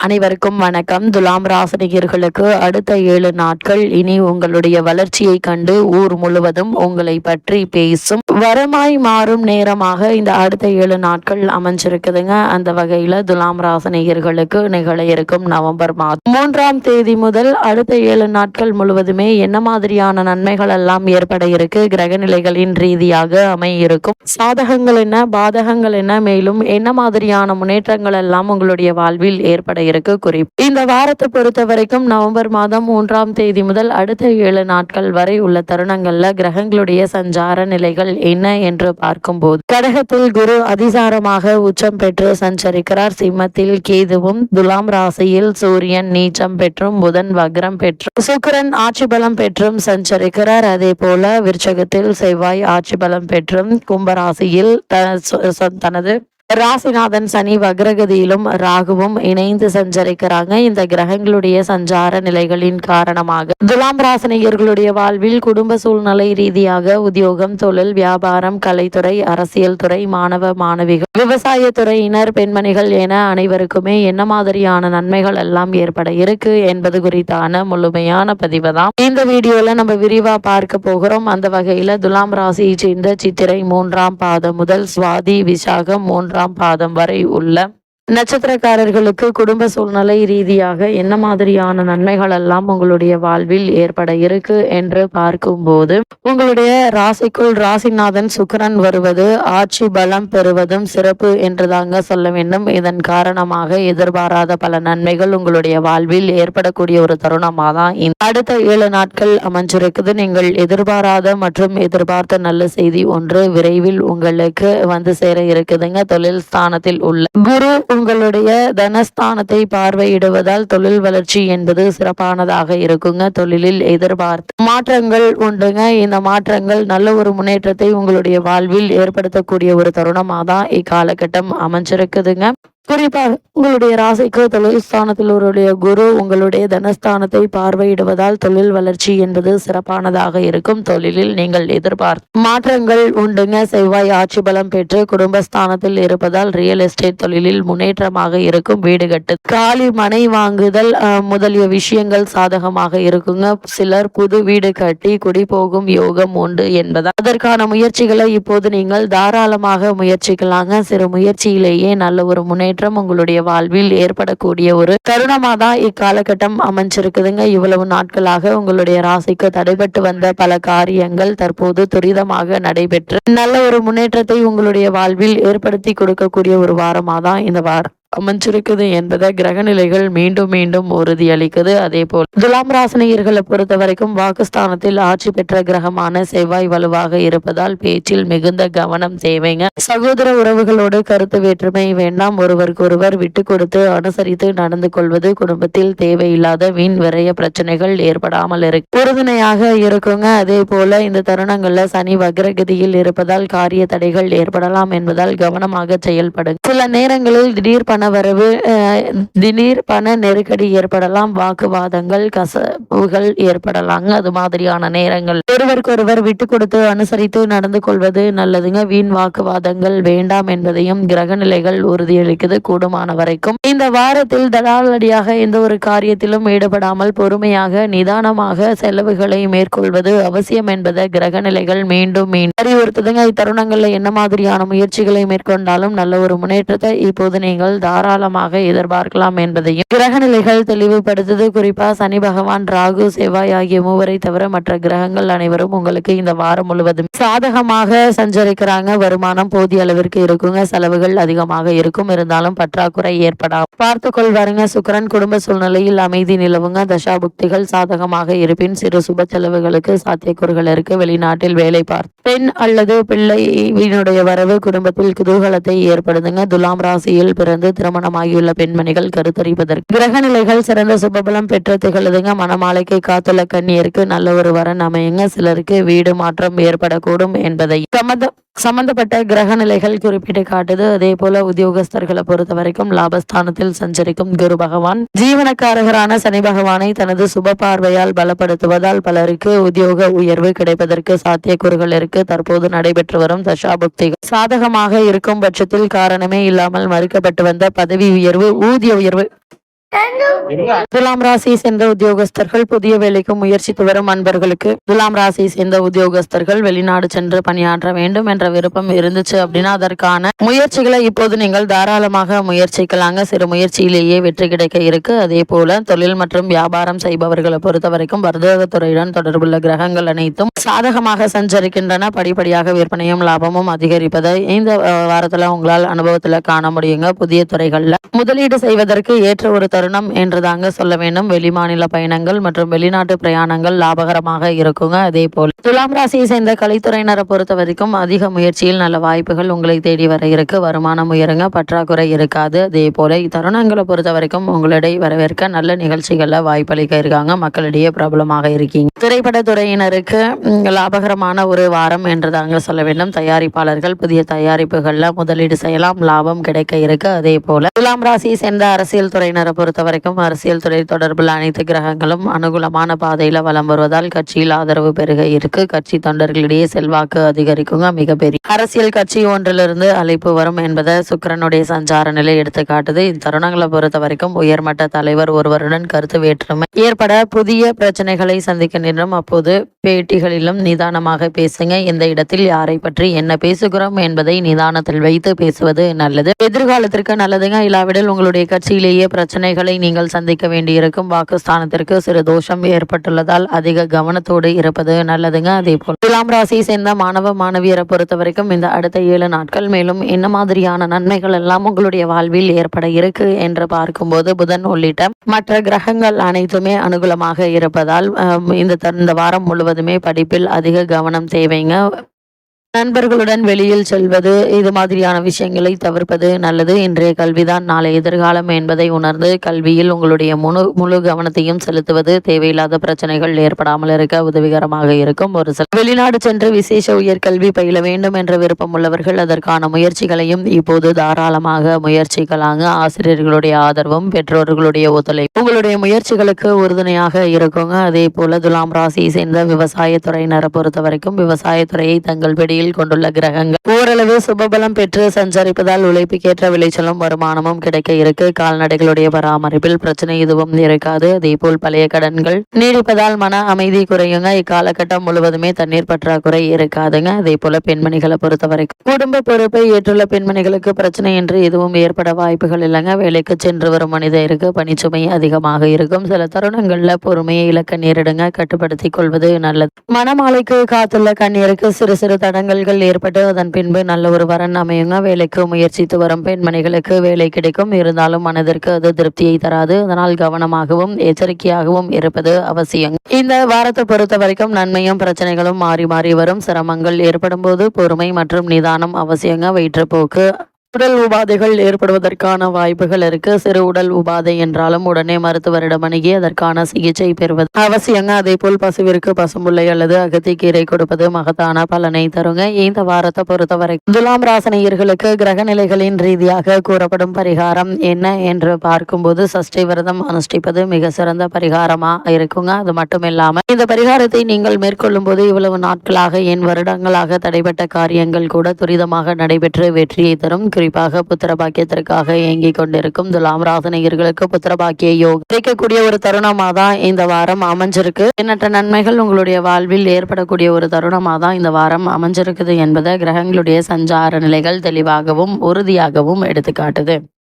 அனைவருக்கும் வணக்கம். துலாம் ராசினியர்களுக்கு அடுத்த 7 நாட்கள் இனி உங்களுடைய வளர்ச்சியை கண்டு ஊர் முழுவதும் உங்களை பற்றி பேசும் வரமாய் மாறும் நேரமாக இந்த அடுத்த 7 நாட்கள் அமைஞ்சிருக்குதுங்க. அந்த வகையில துலாம் ராசினியர்களுக்கு நிகழ இருக்கும் நவம்பர் மாதம் 3ஆம் தேதி முதல் அடுத்த 7 நாட்கள் முழுவதுமே என்ன மாதிரியான நன்மைகள் எல்லாம் ஏற்பட இருக்கு, கிரக நிலைகளின் ரீதியாக அமையிருக்கும் சாதகங்கள் என்ன, பாதகங்கள் என்ன, மேலும் என்ன மாதிரியான முன்னேற்றங்கள் எல்லாம் உங்களுடைய வாழ்வில் ஏற்பட இருக்கு குறிப்பு. இந்த வாரத்தை பொறுத்த வரைக்கும் நவம்பர் மாதம் 3ஆம் தேதி முதல் அடுத்த 7 நாட்கள் வரை உள்ள தருணங்கள்ல கிரகங்களுடைய சஞ்சார நிலைகள் என்ன என்று பார்க்கும்போது, கடகத்தில் குரு அதிசாரமாக உச்சம் பெற்று சஞ்சரிக்கிறார். சிம்மத்தில் கேதுவும், துலாம் ராசியில் சூரியன் நீச்சம் பெற்றும், புதன் வக்ரம் பெற்றும், சுக்கிரன் ஆட்சி பலம் பெற்றும் சஞ்சரிக்கிறார். அதே போல விருச்சகத்தில் செவ்வாய் ஆட்சி பலம் பெற்றும், கும்பராசியில் தனது ராசிநாதன் சனி வக்ரகதியிலும் ராகுவும் இணைந்து சஞ்சரிக்கிறாங்க. இந்த கிரகங்களுடைய சஞ்சார நிலைகளின் காரணமாக துலாம் ராசினியர்களுடைய வாழ்வில் குடும்ப சூழ்நிலை ரீதியாக உத்தியோகம், தொழில், வியாபாரம், கலைத்துறை, அரசியல் துறை, மாணவ மாணவிகள், விவசாய துறையினர், பெண்மணிகள் என அனைவருக்குமே என்ன மாதிரியான நன்மைகள் எல்லாம் ஏற்பட இருக்கு என்பது குறித்தான முழுமையான பதிவு தான் இந்த வீடியோல நம்ம விரிவா பார்க்க போகிறோம். அந்த வகையில துலாம் ராசியை சேர்ந்த சித்திரை 3ஆம் பாதம் முதல் சுவாதி விசாகம் 3ஆம் பாதம் வரை உள்ள நட்சத்திரக்காரர்களுக்கு குடும்ப சூழ்நிலை ரீதியாக என்ன மாதிரியான நன்மைகள் எல்லாம் உங்களுடைய வாழ்வில் ஏற்பட இருக்கு என்று பார்க்கும்போது, உங்களுடைய ராசிக்குள் ராசிநாதன் சுக்கிரன் வருவது ஆட்சி பலம் பெறுவதும் சிறப்பு என்றுதாங்க சொல்ல வேண்டும். இதன் காரணமாக எதிர்பாராத பல நன்மைகள் உங்களுடைய வாழ்வில் ஏற்படக்கூடிய ஒரு தருணமாக தான் அடுத்த 7 நாட்கள் அமைஞ்சிருக்குது. நீங்கள் எதிர்பாராத மற்றும் எதிர்பார்த்த நல்ல செய்தி ஒன்று விரைவில் உங்களுக்கு வந்து சேர இருக்குதுங்க. தொழில் ஸ்தானத்தில் உள்ள குரு உங்களுடைய தனஸ்தானத்தை பார்வையிடுவதால் தொழில் வளர்ச்சி என்பது சிறப்பானதாக இருக்குங்க. தொழிலில் எதிர்பார்த்த மாற்றங்கள் உண்டுங்க. இந்த மாற்றங்கள் நல்ல ஒரு முன்னேற்றத்தை உங்களுடைய வாழ்வில் ஏற்படுத்தக்கூடிய ஒரு தருணமாக தான் இக்காலகட்டம் அமைஞ்சிருக்குதுங்க. குறிப்பாக உங்களுடைய ராசிக்கு தொழில் ஸ்தானத்தில் உங்களுடைய குரு உங்களுடைய தனஸ்தானத்தை பார்வையிடுவதால் தொழில் வளர்ச்சி என்பது சிறப்பானதாக இருக்கும். தொழிலில் நீங்கள் எதிர்பார்த்த மாற்றங்கள் உண்டுங்க. செவ்வாய் ஆட்சி பலம் பெற்று குடும்பஸ்தானத்தில் இருப்பதால் ரியல் எஸ்டேட் தொழிலில் முன்னேற்றமாக இருக்கும். வீடு கட்டு, காலி மனை வாங்குதல் முதலிய விஷயங்கள் சாதகமாக இருக்குங்க. சிலர் புது வீடு கட்டி குடி போகும் யோகம் உண்டு என்பதால் அதற்கான முயற்சிகளை இப்போது நீங்கள் தாராளமாக முயற்சிக்கலாங்க. சிறு முயற்சியிலேயே நல்ல ஒரு முன்னேற்றம் உங்களுடைய வாழ்வில் ஏற்படக்கூடிய ஒரு தருணமாக தான் இக்காலகட்டம் அமைஞ்சிருக்குதுங்க. இவ்வளவு நாட்களாக உங்களுடைய ராசிக்கு தடைபட்டு வந்த பல காரியங்கள் தற்போது துரிதமாக நடைபெற்று நல்ல ஒரு முன்னேற்றத்தை உங்களுடைய வாழ்வில் ஏற்படுத்தி கொடுக்கக்கூடிய ஒரு வாரமாக தான் இந்த வாரம் அமைஞ்சிருக்குது என்பதை கிரகநிலைகள் மீண்டும் மீண்டும் உறுதியளிக்குது. அதே போல் துலாம் ராசினியர்களை பொறுத்த வரைக்கும் வாக்குஸ்தானத்தில் ஆட்சி பெற்ற கிரகமான செவ்வாய் வலுவாக இருப்பதால் பேச்சில் மிகுந்த கவனம் தேவைங்க. சகோதர உறவுகளோடு கருத்து வேற்றுமை வேண்டாம். ஒருவருக்கு ஒருவர் விட்டு கொடுத்து அனுசரித்து நடந்து கொள்வது குடும்பத்தில் தேவையில்லாத வீண் விரைய பிரச்சனைகள் ஏற்படாமல் இருக்கு உறுதுணையாக இருக்குங்க. அதே போல இந்த தருணங்கள்ல சனி வக்ரகதியில் இருப்பதால் காரிய தடைகள் ஏற்படலாம் என்பதால் கவனமாக செயல்படும். சில நேரங்களில் திடீர் பண நெருக்கடி ஏற்படலாம். வாக்குவாதங்கள், கசவுகள் ஏற்படலாங்க. அது மாதிரியான நேரங்கள் ஒருவருக்கு ஒருவர் விட்டு கொடுத்து அனுசரித்து நடந்து கொள்வது நல்லதுங்க. வீண் வாக்குவாதங்கள் வேண்டாம் என்பதையும் கிரக நிலைகள் உறுதியளிக்குது. கூடுமான வரைக்கும் இந்த வாரத்தில் தடாலடியாக எந்த ஒரு காரியத்திலும் ஈடுபடாமல் பொறுமையாக நிதானமாக செலவுகளை மேற்கொள்வது அவசியம் என்பதை கிரக நிலைகள் மீண்டும் அறிவுறுத்துதுங்க. இத்தருணங்கள்ல என்ன மாதிரியான முயற்சிகளை மேற்கொண்டாலும் நல்ல ஒரு முன்னேற்றத்தை இப்போது நீங்கள் தாராளமாக எதிர்பார்க்கலாம் என்பதையும் கிரக நிலைகள் தெளிவுபடுத்துது. குறிப்பா சனி பகவான், ராகு, செவ்வாய் ஆகிய மூவரை தவிர மற்ற கிரகங்கள் அனைவரும் உங்களுக்கு இந்த வாரம் முழுவதும் சாதகமாக சஞ்சரிக்கிறாங்க. வருமானம் போதிய அளவிற்கு இருக்குங்க. செலவுகள் அதிகமாக இருக்கும். இருந்தாலும் பற்றாக்குறை ஏற்படாம பார்த்து கொள்வாருங்க. சுக்கிரன் குடும்ப சூழ்நிலையில் அமைதி நிலவுங்க. தசாபுக்திகள் சாதகமாக இருப்பின் சிறு சுப செலவுகளுக்கு சாத்தியக்கூறுகள் இருக்கு. வெளிநாட்டில் வேலை பார்த்து பெண் அல்லது பிள்ளையினுடைய வரவு குடும்பத்தில் குதூகலத்தை ஏற்படுதுங்க. துலாம் ராசியில் பிறந்து திருமணமாகியுள்ள பெண்மணிகள் கருத்தரிப்பதற்கு கிரக நிலைகள் சிறந்த சுபபலம் பெற்று திகழுதுங்க. மணமாலைக்கு காத்துள்ள கன்னியருக்கு நல்ல ஒரு வரன் அமையுங்க. சிலருக்கு வீடு மாற்றம் ஏற்படக்கூடும் என்பதை சம்பந்தப்பட்ட கிரக நிலைகள் குறிப்பிட்டு காட்டுது. அதே போல உத்தியோகஸ்தர்களை பொறுத்த வரைக்கும் லாபஸ்தானத்தில் சஞ்சரிக்கும் குரு பகவான் ஜீவனக்காரகரான சனி பகவானை தனது சுப பார்வையால் பலப்படுத்துவதால் பலருக்கு உத்தியோக உயர்வு கிடைப்பதற்கு சாத்தியக்கூறுகள் இருக்கு. தற்போது நடைபெற்று வரும் தசாபுக்திகள் சாதகமாக இருக்கும் பட்சத்தில் காரணமே இல்லாமல் மறுக்கப்பட்டு வந்த பதவி உயர்வு, ஊதிய உயர்வு துலாம் ராசி சேர்ந்த உத்தியோகஸ்தர்கள் புதிய வேலைக்கு முயற்சித்து வரும் அன்பர்களுக்கு துலாம் ராசி சேர்ந்த உத்தியோகஸ்தர்கள் வெளிநாடு சென்று பணியாற்ற வேண்டும் என்ற விருப்பம் இருந்துச்சு அப்படின்னா அதற்கான முயற்சிகளை இப்போது நீங்கள் தாராளமாக முயற்சிக்கலாங்க. சிறு முயற்சியிலேயே வெற்றி கிடைக்க இருக்கு. அதே போல தொழில் மற்றும் வியாபாரம் செய்பவர்களை பொறுத்த வரைக்கும் வர்த்தகத்துறையுடன் தொடர்புள்ள கிரகங்கள் அனைத்தும் சாதகமாக சஞ்சரிக்கின்றன. படிப்படியாக விற்பனையும் லாபமும் அதிகரிப்பதை இந்த வாரத்துல உங்களால் அனுபவத்துல காண முடியுங்க. புதிய துறைகள்ல முதலீடு செய்வதற்கு ஏற்ற ஒரு தருணம் என்றுதாங்க சொல்ல வேண்டும். வெளிமாநில பயணங்கள் மற்றும் வெளிநாட்டு பிரயாணங்கள் லாபகரமாக இருக்குங்க. அதே போல் துலாம் ராசியை சேர்ந்த கலைத்துறையினரை பொறுத்த வரைக்கும் அதிக முயற்சியில் நல்ல வாய்ப்புகள் உங்களை தேடி வர இருக்கு. வருமானம் உயருங்க, பற்றாக்குறை இருக்காது. அதே போல இத்தருணங்களை பொறுத்த வரைக்கும் உங்களிடையே வரவேற்க நல்ல நிகழ்ச்சிகள்ல வாய்ப்பளிக்க இருக்காங்க. மக்களிடையே பிரபலமாக இருக்கீங்க. திரைப்பட துறையினருக்கு லாபகரமான ஒரு வாரம் என்றுதாங்க சொல்ல வேண்டும். தயாரிப்பாளர்கள் புதிய தயாரிப்புகள்ல முதலீடு செய்யலாம், லாபம் கிடைக்க இருக்கு. அதே போல துலாம் ராசியை சேர்ந்த அரசியல் துறையினரை பொறுத்த வரைக்கும் அரசியல் துறை தொடர்பில் அனைத்து கிரகங்களும் அனுகூலமான பாதையில வலம் வருவதால் கட்சியில் ஆதரவு பெருக இருக்கு. கட்சி தொண்டர்களிடையே செல்வாக்கு அதிகரிக்குங்க. மிகப்பெரிய அரசியல் கட்சி ஒன்றிலிருந்து அழைப்பு வரும் என்பதை சுக்கிரனுடைய சஞ்சார நிலை எடுத்து காட்டுது. இத்தருணங்களை பொறுத்த வரைக்கும் உயர்மட்ட தலைவர் ஒருவருடன் கருத்து வேற்றுமை ஏற்பட புதிய பிரச்சனைகளை சந்திக்க நேரும். அப்போது பேட்டிகளிலும் நிதானமாக பேசுங்க. இந்த இடத்தில் யாரை பற்றி என்ன பேசுகிறோம் என்பதை நிதானத்தில் வைத்து பேசுவது நல்லது. எதிர்காலத்திற்கு நல்லதுங்க. இல்லாவிடில் உங்களுடைய கட்சியிலேயே பிரச்சனைகளை நீங்கள் சந்திக்க வேண்டியிருக்கும். வாக்குஸ்தானத்திற்கு சிறு தோஷம் ஏற்பட்டுள்ளதால் அதிக கவனத்தோடு இருப்பது நல்லதுங்க. அதே போல் துலாம் ராசியை சேர்ந்த மாணவ மாணவியரை பொறுத்த வரைக்கும் இந்த அடுத்த 7 நாட்கள் மேலும் என்ன மாதிரியான நன்மைகள் எல்லாம் உங்களுடைய வாழ்வில் ஏற்பட இருக்கு என்று பார்க்கும்போது புதன் உள்ளிட்ட மற்ற கிரகங்கள் அனைத்துமே அனுகூலமாக இருப்பதால் இந்த வாரம் முழுவதுமே படிப்பில் அதிக கவனம் தேவைங்க. நண்பர்களுடன் வெளியில் செல்வது இது மாதிரியான விஷயங்களை தவிர்ப்பது நல்லது. இன்றைய கல்விதான் நாளை எதிர்காலம் என்பதை உணர்ந்து கல்வியில் உங்களுடைய முழு கவனத்தையும் செலுத்துவது தேவையில்லாத பிரச்சனைகள் ஏற்படாமல் இருக்க உதவிகரமாக இருக்கும். ஒரு சில வெளிநாடு சென்று விசேஷ உயர்கல்வி பயில வேண்டும் என்ற விருப்பம் உள்ளவர்கள் அதற்கான முயற்சிகளையும் இப்போது தாராளமாக முயற்சிக்கலாங்க. ஆசிரியர்களுடைய ஆதரவும் பெற்றோர்களுடைய ஒத்துழைப்பு உங்களுடைய முயற்சிகளுக்கு உறுதுணையாக இருக்குங்க. அதே போல துலாம் ராசியை சேர்ந்த விவசாயத்துறையினரை பொறுத்த வரைக்கும் விவசாயத்துறையை தங்கள் பிடி கொண்டுள்ள கிரகங்கள் ஓரளவு சுபபலம் பெற்று சஞ்சரிப்பதால் உழைப்புக்கேற்ற விளைச்சலும் வருமானமும் கிடைக்க இருக்கு. கால்நடைகளுடைய பராமரிப்பில் பிரச்சனை எதுவும் இருக்காது. அதே போல் பழைய கடன்கள் நீடிப்பதால் மன அமைதி குறையுங்க. இக்காலகட்டம் முழுவதுமே தண்ணீர் பற்றாக்குறை இருக்காதுங்க. அதே போல பெண்மணிகளை பொறுத்தவரைக்கும் குடும்ப பொறுப்பை ஏற்றுள்ள பெண்மணிகளுக்கு பிரச்சனை என்று எதுவும் ஏற்பட வாய்ப்புகள் இல்லைங்க. வேலைக்கு சென்று வரும் மனிதருக்கு பணிச்சுமை அதிகமாக இருக்கும். சில தருணங்கள்ல பொறுமையை இழக்க நேரிடுங்க. கட்டுப்படுத்திக் கொள்வது நல்லது. மனமாலைக்கு காத்துள்ள கண்ணீருக்கு சிறு சிறு தடங்கள் ஏற்பட்டு அதன் பின்பு நல்ல ஒரு வரன் அமையுங்க. வேலைக்கு முயற்சித்து வரும் பெண்மணிகளுக்கு வேலை கிடைக்கும். இருந்தாலும் மனதிற்கு அது திருப்தியை தராது. அதனால் கவனமாகவும் எச்சரிக்கையாகவும் இருப்பது அவசியம். இந்த வாரத்தை பொறுத்த வரைக்கும் நன்மையும் பிரச்சனைகளும் மாறி மாறி வரும். சிரமங்கள் ஏற்படும் போது பொறுமை மற்றும் நிதானம் அவசியங்க. வயிற்றுப்போக்கு உடல் உபாதைகள் ஏற்படுவதற்கான வாய்ப்புகள் இருக்கு. சிறு உடல் உபாதை என்றாலும் உடனே மருத்துவரிடம் அணுகி அதற்கான சிகிச்சை பெறுவது அவசியங்க. அதே போல் பசுவிற்கு பசும்புல்லை அல்லது அகத்திக்கீரை கொடுப்பது மகத்தான பலனை தருங்க. இந்த வாரத்தை பொறுத்தவரை துலாம் ராசினியர்களுக்கு கிரக நிலைகளின் ரீதியாக கூறப்படும் பரிகாரம் என்ன என்று பார்க்கும்போது சஷ்டி விரதம் அனுஷ்டிப்பது மிக சிறந்த பரிகாரமா இருக்குங்க. அது மட்டும் இல்லாம இந்த பரிகாரத்தை நீங்கள் மேற்கொள்ளும் போது இவ்வளவு நாட்களாக வருடங்களாக தடைபட்ட காரியங்கள் கூட துரிதமாக நடைபெற்று வெற்றியை தரும். குறிப்பாக புத்திர பாக்கியத்திற்காக இயங்கிக் கொண்டிருக்கும் துலாம் ராசினியர்களுக்கு புத்திர பாக்கிய யோகம் கிடைக்கக்கூடிய ஒரு தருணமாக தான் இந்த வாரம் அமைஞ்சிருக்கு. எண்ணற்ற நன்மைகள் உங்களுடைய வாழ்வில் ஏற்படக்கூடிய ஒரு தருணமாக தான் இந்த வாரம் அமைஞ்சிருக்குது என்பதை கிரகங்களுடைய சஞ்சார நிலைகள் தெளிவாகவும் உறுதியாகவும் எடுத்துக்காட்டுது.